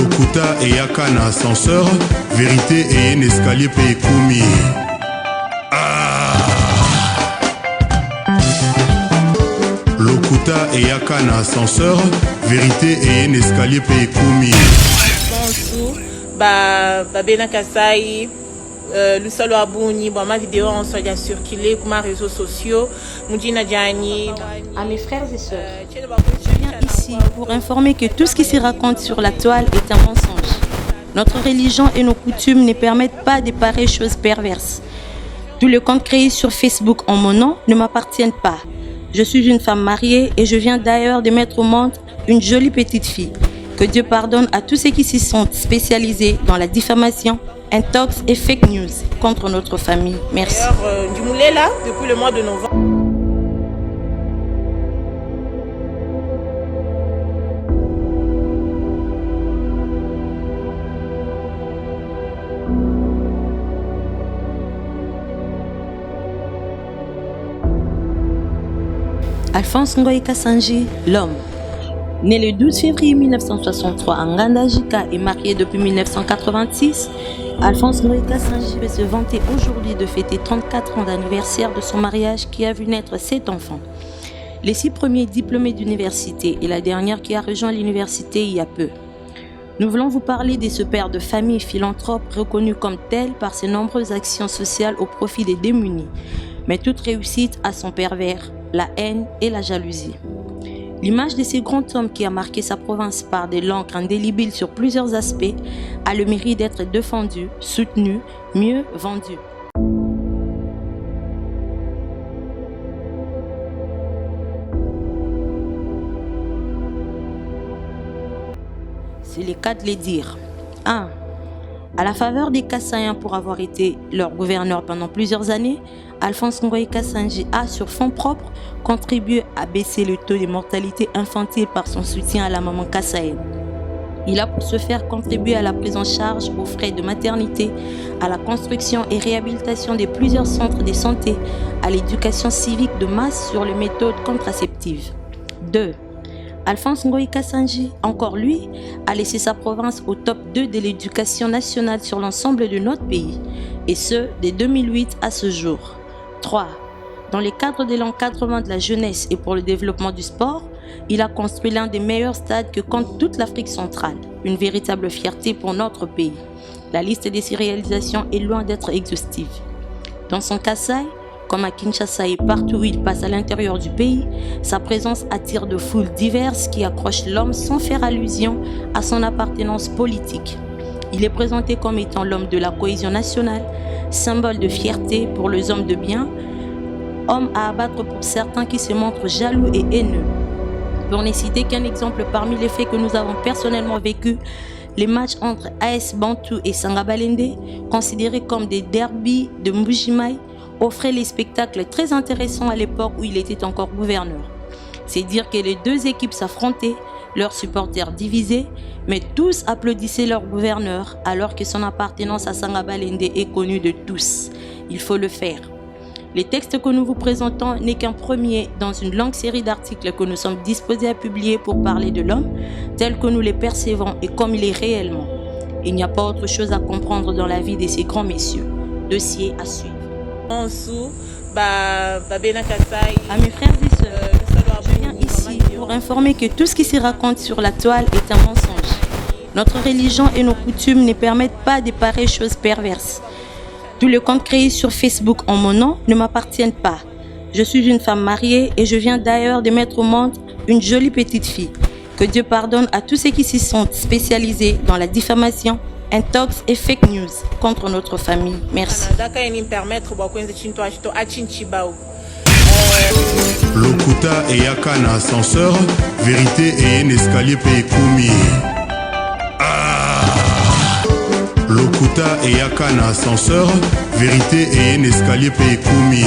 Lokuta eyaka na ascenseur, vérité et un escalier pe ekumi. Lokuta eyaka na ascenseur, vérité et un escalier pe ekumi. Babena Kasai, le solo abuni, ma vidéo en soit circulé pour mes réseaux sociaux, Moudina Diani. À mes frères et sœurs, je viens ici pour informer que tout ce qui se raconte sur la toile est un mensonge. Notre religion et nos coutumes ne permettent pas de pareilles choses perverses. Tous les comptes créés sur Facebook en mon nom ne m'appartiennent pas. Je suis une femme mariée et je viens d'ailleurs de mettre au monde une jolie petite fille. Que Dieu pardonne à tous ceux qui s'y sont spécialisés dans la diffamation, intox et fake news contre notre famille. Merci. D'ailleurs, du Moulé là, depuis le mois de novembre. Alphonse Ngoï Kassanji, l'homme. Né le 12 février 1963 à Ngandajika et marié depuis 1986, Alphonse Ngoï Kassanji peut se vanter aujourd'hui de fêter 34 ans d'anniversaire de son mariage qui a vu naître 7 enfants. Les 6 premiers diplômés d'université et la dernière qui a rejoint l'université il y a peu. Nous voulons vous parler de ce père de famille philanthrope reconnu comme tel par ses nombreuses actions sociales au profit des démunis, mais toute réussite à son pervers, la haine et la jalousie. L'image de ce grand homme qui a marqué sa province par de l'encre indélébile sur plusieurs aspects a le mérite d'être défendu, soutenu, mieux vendu. C'est le cas de les dire. 1. À la faveur des Kassaïens pour avoir été leur gouverneur pendant plusieurs années, Alphonse Ngoï Kassanji a, sur fonds propres, contribué à baisser le taux de mortalité infantile par son soutien à la maman kassaïenne. Il a pour ce faire contribué à la prise en charge aux frais de maternité, à la construction et réhabilitation de plusieurs centres de santé, à l'éducation civique de masse sur les méthodes contraceptives. 2. Alphonse Ngoï Kassanji, encore lui, a laissé sa province au top 2 de l'éducation nationale sur l'ensemble de notre pays, et ce, de 2008 à ce jour. 3. Dans le cadre de l'encadrement de la jeunesse et pour le développement du sport, il a construit l'un des meilleurs stades que compte toute l'Afrique centrale, une véritable fierté pour notre pays. La liste de ses réalisations est loin d'être exhaustive. Dans son Kasaï, comme à Kinshasa et partout où il passe à l'intérieur du pays, sa présence attire de foules diverses qui accrochent l'homme sans faire allusion à son appartenance politique. Il est présenté comme étant l'homme de la cohésion nationale, symbole de fierté pour les hommes de bien, homme à abattre pour certains qui se montrent jaloux et haineux. Pour ne citer qu'un exemple parmi les faits que nous avons personnellement vécus, les matchs entre AS Bantou et Sangabalende, considérés comme des derbys de Mbujimaï, offraient les spectacles très intéressants à l'époque où il était encore gouverneur. C'est dire que les deux équipes s'affrontaient, leurs supporters divisés, mais tous applaudissaient leur gouverneur alors que son appartenance à Sangabalende est connue de tous. Il faut le faire. Les textes que nous vous présentons n'est qu'un premier dans une longue série d'articles que nous sommes disposés à publier pour parler de l'homme tel que nous les percevons et comme il est réellement. Il n'y a pas autre chose à comprendre dans la vie de ces grands messieurs. Dossier à suivre. À mes frères et sœurs, je viens ici pour informer que tout ce qui se raconte sur la toile est un mensonge. Notre religion et nos coutumes ne permettent pas de pareilles choses perverses. Tous les comptes créés sur Facebook en mon nom ne m'appartiennent pas. Je suis une femme mariée et je viens d'ailleurs de mettre au monde une jolie petite fille. Que Dieu pardonne à tous ceux qui s'y sont spécialisés dans la diffamation, intox et fake news contre notre famille. Merci. Lokuta eyaka na ascenseur, vérité et un escalier pe ekumi. Lokuta eyaka na ascenseur, vérité et un escalier pe ekumi.